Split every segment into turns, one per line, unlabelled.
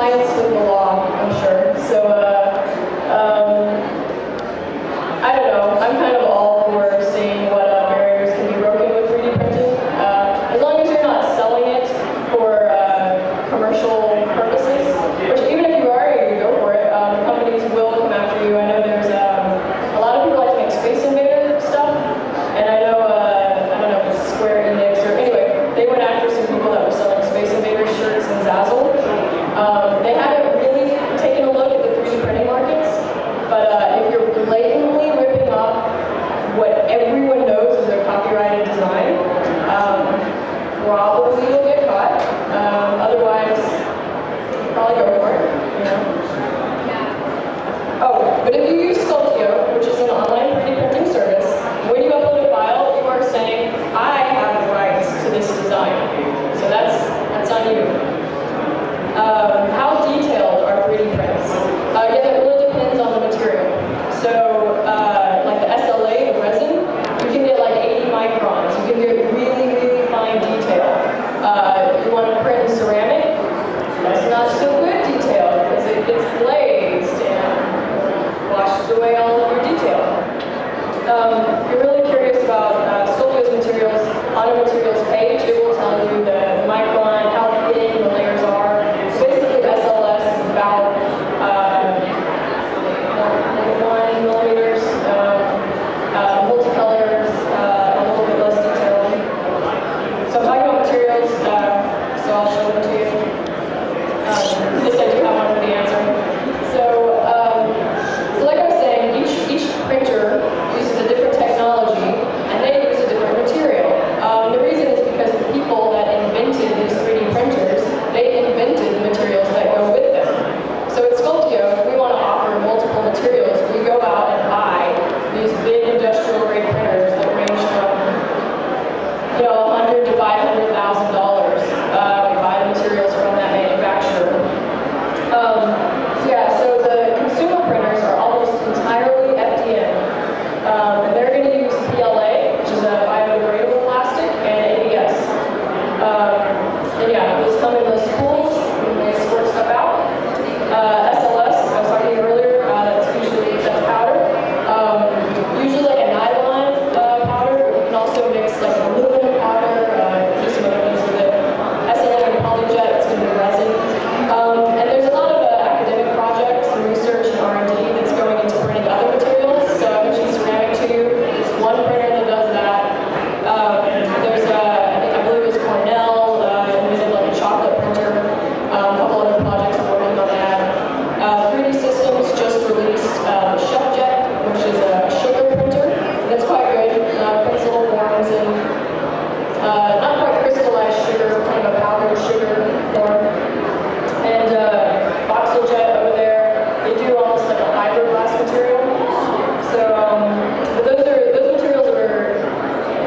compliance with the law, I'm sure. So, I don't know. I'm kind of all for seeing what barriers can be broken with 3D printing. As long as you're not selling it for commercial purposes, which even if you are, you go for it. Companies will come after you. I know there's a lot of people like to make Space Invader stuff, and I know, I don't know if it's Square Enix or anyway, they went after some people that were selling Space Invader shirts and Zazzle. They haven't really taken a look at the 3D printing markets, but if you're blatantly ripping off what everyone knows is a copyrighted design, probably you'll get caught. Otherwise, probably go for it, you know. Oh, but if you use Sculpteo, which is an online 3D printing service, when you upload a file, you are saying, I have the rights to this design. So that's on you. How detailed are 3D prints? Yeah, that really depends on the material. So, like the SLA, the resin, you can get like 80 microns. You can get really, really fine detail. You want to print in ceramic? That's not so good detail because it gets glazed and washes away all of your detail. If you're really curious about Sculpteo's materials, on the materials page, it will tell you the micron, how thin the layers are. Basically, SLS is about 1 millimeters. Multicolors, a little bit less detailed. So I'm talking about materials, so I'll show them to you. This I do have one for the answer. So, so like I was saying, each printer uses a different technology, and they use a different material. The reason is because the people that invented these 3D printers, they invented the materials that go with them. So at Sculpteo, if we want to offer multiple materials, we go out and buy these big industrial grade printers that range from, you know, $100,000 to $500,000. We buy the materials from that manufacturer. So yeah, so the consumer printers are almost entirely FDM. And they're going to use PLA, which is a biodegradable plastic, and ABS. And yeah, those come in those spools, and they squirt stuff out. SLS, I was talking earlier, that's powder. Usually like a nylon powder, but you can also mix like aluminum powder, do some other things with it. SLA and polyjet, it's going to be resin. And there's a lot of academic projects and research and R&D that's going into printing other materials. So I mentioned ceramic to you. There's one printer that does that. There's I believe it was Cornell, and they did like a chocolate printer. A couple other projects are working on that. 3D Systems just released ShefJet, which is a sugar printer. That's quite good. Prints little forms in not quite crystallized sugar, kind of a powdered sugar form. And VoxelJet over there, they do almost like a fiberglass material. So, but those materials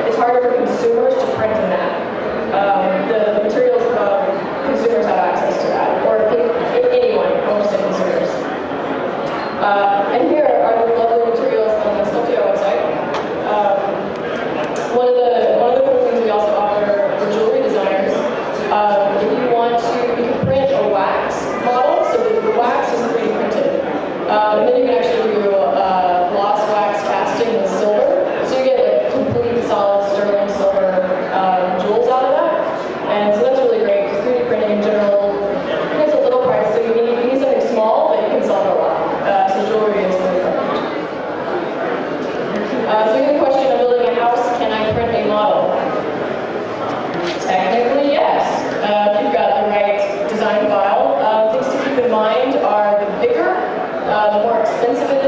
it's harder for consumers to print in that. The materials consumers have access to that, or anyone, I won't say consumers. And here are the lovely materials on the Sculpteo website. One of the cool things we also offer for jewelry designers, if you want to, you can print a wax model, so the wax is 3D printed. And then you can actually do gloss wax casting with silver, so you get like complete solid sterling silver jewels out of that. And so that's really great, because 3D printing in general is a little price, so you need something small, but you can sell it a lot. So jewelry is really perfect. So you have a question of building a house, can I print a model? Technically, yes. If you've got the right design file. Things to keep in mind are the bigger, the more expensive it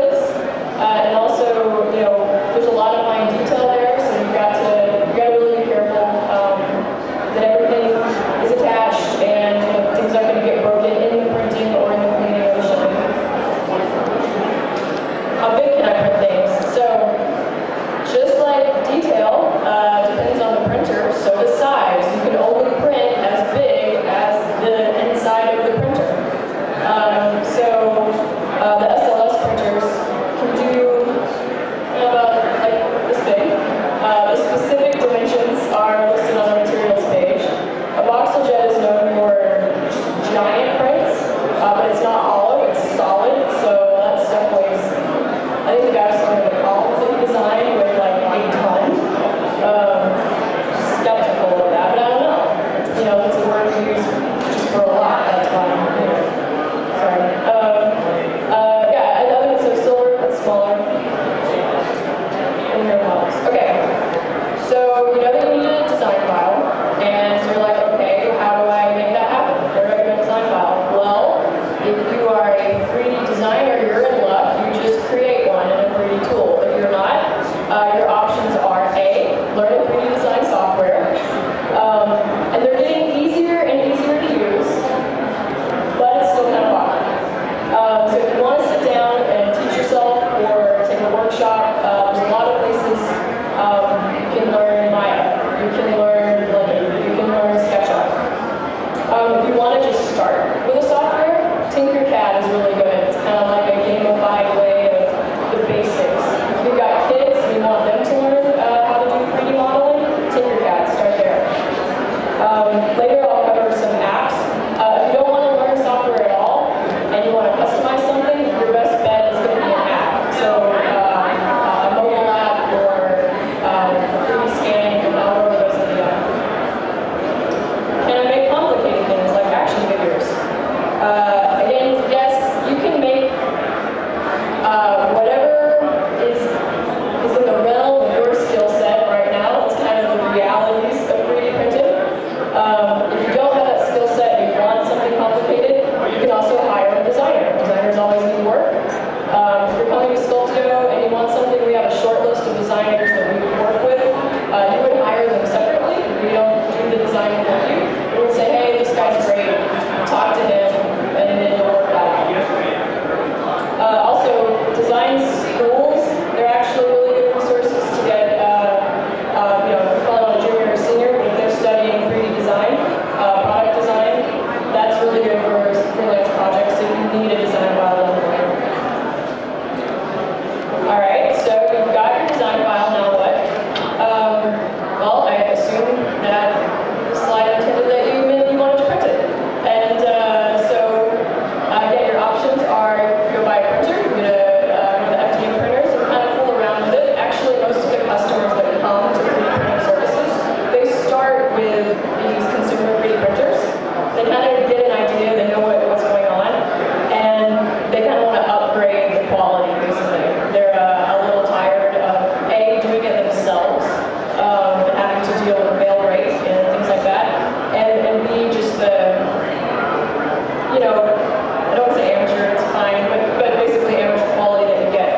I don't want to say amateur, it's fine, but basically amateur quality that you get.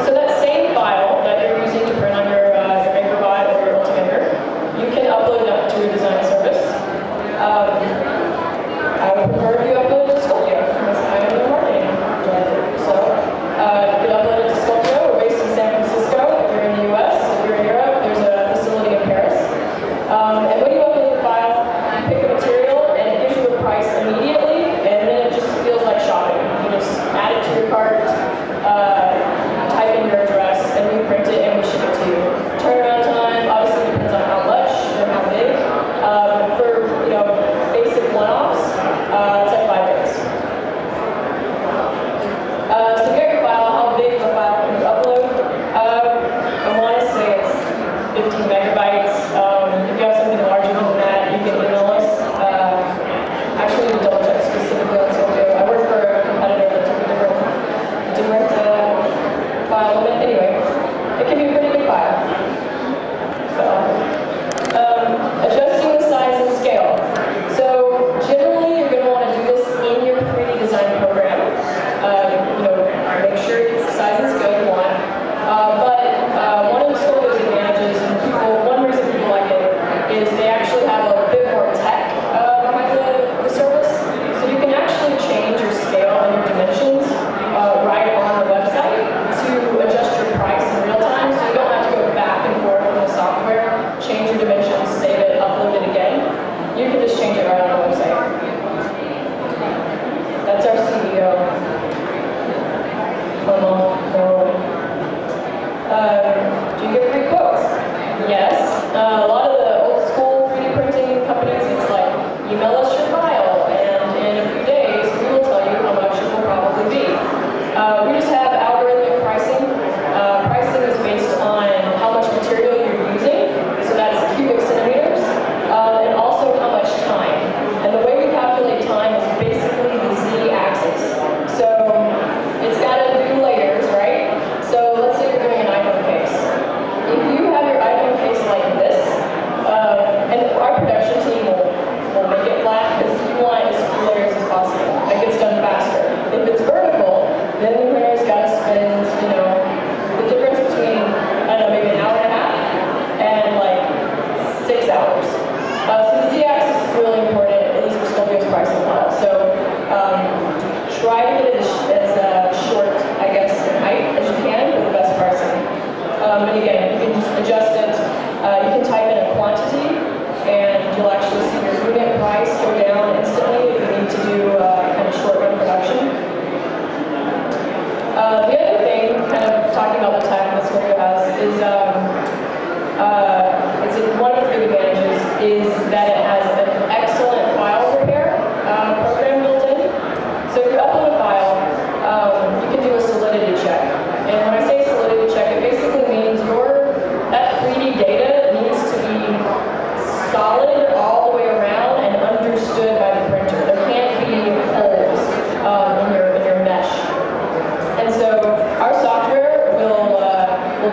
So that same file that you're using to print on your MakerBot or your Ultimaker, you can upload it up to a design service. I would prefer if you upload it to Sculpteo, because I am the marketing director. So you can upload it to Sculpteo. We're based in San Francisco. If you're in the US, if you're in Europe, there's a facility in Paris. And when you upload the file, you pick a material, and it gives you a price immediately, and then it just feels like shopping. You just add it to your cart, type in your address, and we print it and we ship it to you. Turnaround time obviously depends on how much and how big. For basic one-offs, it's like 5 days. So you get your file. How big of a file can you upload? I want to say it's 15 megabytes. If you have something larger than that, you can email us. Actually, we double check specifically on Sculpteo. I work for a competitor that took a different file limit. Anyway, it can be a pretty big file. So, adjusting the size and scale. So generally, you're going to want to do this in your 3D design program. Make sure the size and scale you want. But one of Sculpteo's advantages, and one reason people like it, is they actually have a bit more tech behind the service. So you can actually change your scale and your dimensions right on the website to adjust your price in real time, so you don't have to go back and forth in the software, change your dimensions, save it, upload it again. You can just change it right on the website. That's our CEO. Do you get free quotes? Yes. A lot of the old school 3D printing companies, it's like, email us your file, and in a few days, we will tell you how much it will probably be. We just have algorithmic pricing. Pricing is based on how much material you're using, so that's cubic centimeters, and also how much time. And the way we calculate time is basically the z-axis. So it's got to do layers, right? So let's say you're doing an iPhone case. If you have your iPhone case like this, and our production team will make it flat because you want as few layers as possible. It gets done faster. If it's vertical, then the printer's got to spend, the difference between, I don't know, maybe an hour and a half and like 6 hours. So the z-axis is really important, at least for Sculpteo's pricing model. So try to get it as short, I guess, in height as you can for the best pricing. And again, you can just adjust it. You can type in a quantity, and you'll actually see your unit price go down instantly if you need to do kind of short run production. The other thing, kind of talking about the tech that Sculpteo has, is one of the big advantages is that it has an excellent file repair program built in. So if you upload a file, you can do a solidity check. And when I say solidity check, it basically means that 3D data needs to be solid all the way around and understood by the printer. There can't be holes in your mesh. And so our software will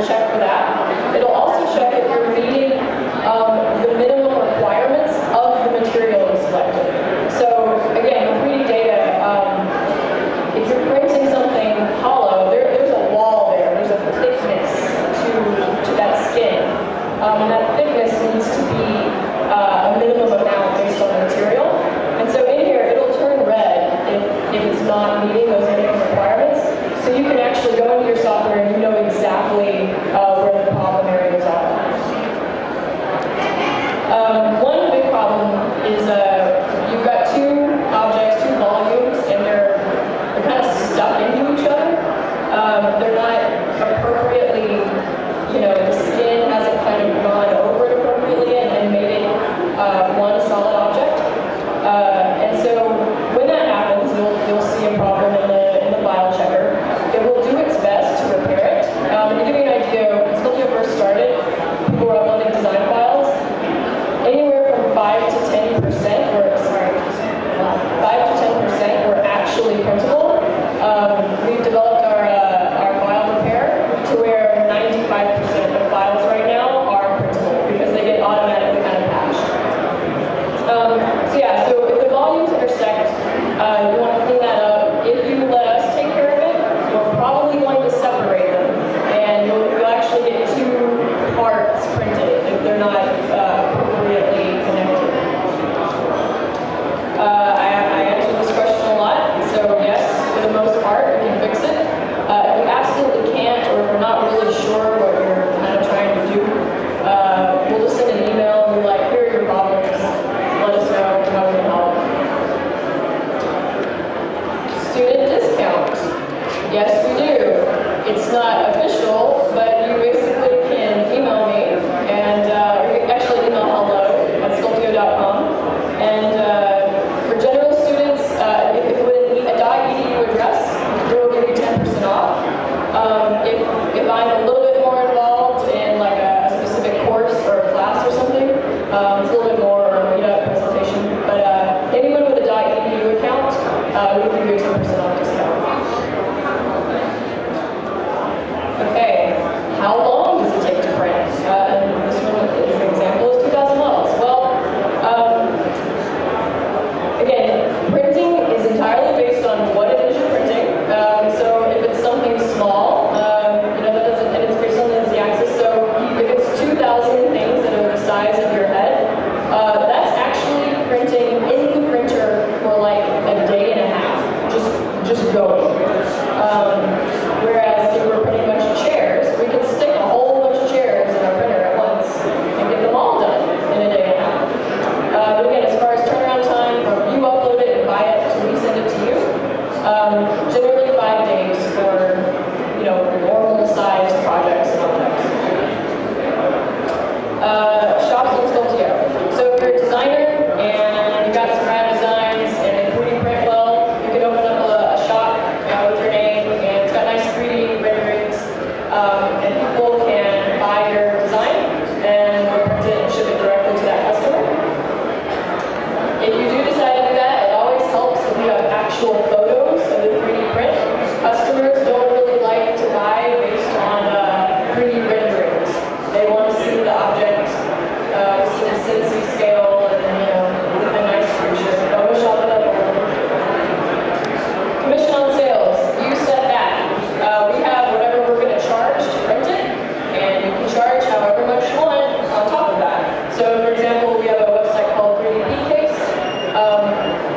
check for that. It'll also check if you're meeting the minimum requirements of the material you selected. So again, the 3D data, if you're printing something hollow, there's a wall there. There's a thickness to that skin. And that thickness needs to be a minimum amount based on the material. And so in here, it'll turn red if it's not meeting those minimum requirements. So you can actually go into your software and you know exactly where the problem areas are. One big problem is you've got two objects, two volumes, and they're kind of stuck into each other. They're not appropriately, the skin hasn't kind of gone over it appropriately and made it one solid object. And so when that happens, you'll see a problem in the discount. Yes, we do. It's not official, but you basically can email me, and you can actually email hello@sculpteo.com. And for general students, if it would need a .edu address, we'll give you 10% off. If I'm a little bit more involved in like a specific course or a class or something, it's a little bit more meetup presentation. But anyone with a .edu account, we will give you a 10% off discount. Okay, how long does it take to print? And this one is an example is 2,000 models. Well, again, printing is entirely based on what it is you're printing. So if it's something small, that doesn't, and it's based on the z-axis. So if it's 2,000 things that are the size of your head, that's actually printing in the printer for like a day and a half, just going. Whereas if we're printing a bunch of chairs, we can stick a whole bunch of chairs in our printer at once and get them all done in a day and a half. But again, as far as turnaround time from you upload it and buy it to we send it to you, generally 5 days for normal sized projects and objects. Shops on Sculpteo. So if you're a designer and you've got some rad designs and they 3D print well, you can open up a shop with your name, and it's got nice 3D renderings, and people can buy your design and print it and ship it directly to that customer. If you do decide to do that, it always helps if you have actual photos of the 3D print. Customers don't really like to buy based on 3D renderings. They want to see the object, see the CNC scale, and a nice picture. Photoshop it up. Commission on sales. You set that. We have whatever we're going to charge to print it, and you can charge however much you want on top of that. So, for example, we have a website called 3D Case.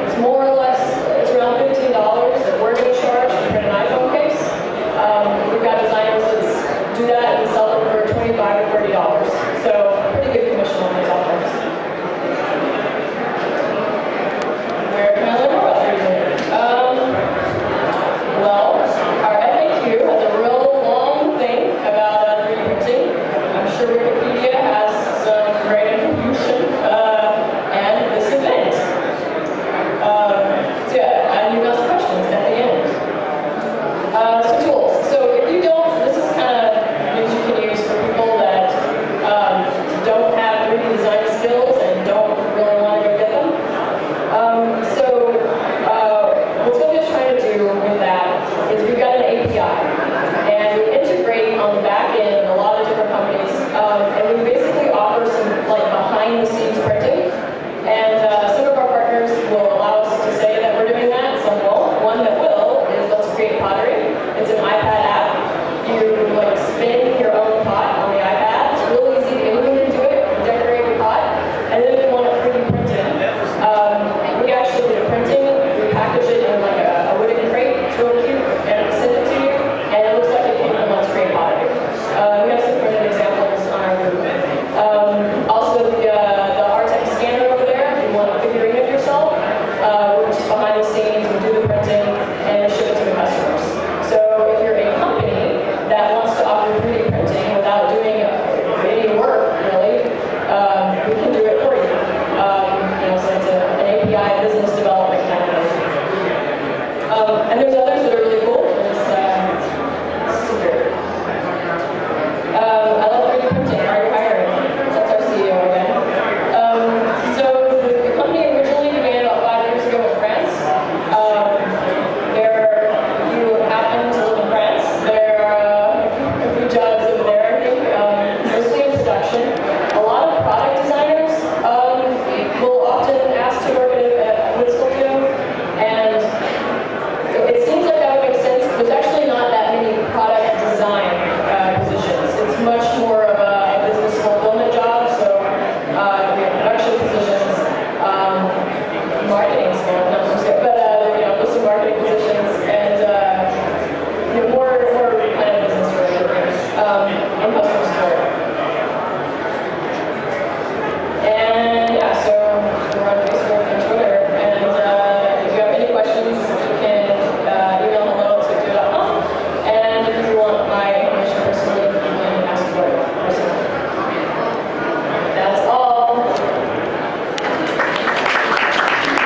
It's more or less, it's around $15 that we're going to charge to print an iPhone case. We've got designers that do that and sell them for $25 or $30. So, pretty good commission on those offers. Where can I learn more about 3D? Well, our FAQ has a real long thing about 3D printing. I'm sure Wikipedia has some great information, and this event. So yeah, and you ask questions at the end. So tools. So if you don't, this is kind of things you can use for people that don't have 3D design skills and don't really want to go get them. What Sculpteo is trying to do with that is we've got an API, and we integrate on the back end a lot of different companies, and we basically offer some like behind-the-scenes printing. And some of our partners will allow us to say that we're doing that, some won't. One that will is Let's Create Pottery. It's an iPad app. You like spin your own pot on the iPad. It's real easy. Anyone can do it. Decorate your pot, and then if you want it 3D printed, we actually do the printing. We package it in like a wooden crate, it's real cute, and we send it to you, and it looks like it came from Let's Create Pottery. We have some printed examples on our booth. Also, the Artex scanner over there, if you want a figurine of yourself, we're just behind the scenes, we do the printing, and ship it to the customers. So if you're a company that wants to offer 3D printing without doing any work, really, we can do it for you. So it's an API business development kind of thing. And there's others that are really cool. There's secret. I love 3D printing. Are you hiring? That's our CEO again. So the company originally began about 5 years ago in France. If you happen to live in France, there are a few jobs over there, I think, mostly in production. A lot of product designers will often ask to work with Sculpteo, and it seems like that would make sense. There's actually not that many product design positions. It's much more of a business fulfillment job, so we have production positions, marketing skills, not so good, but mostly marketing positions, and more kind of business related things. And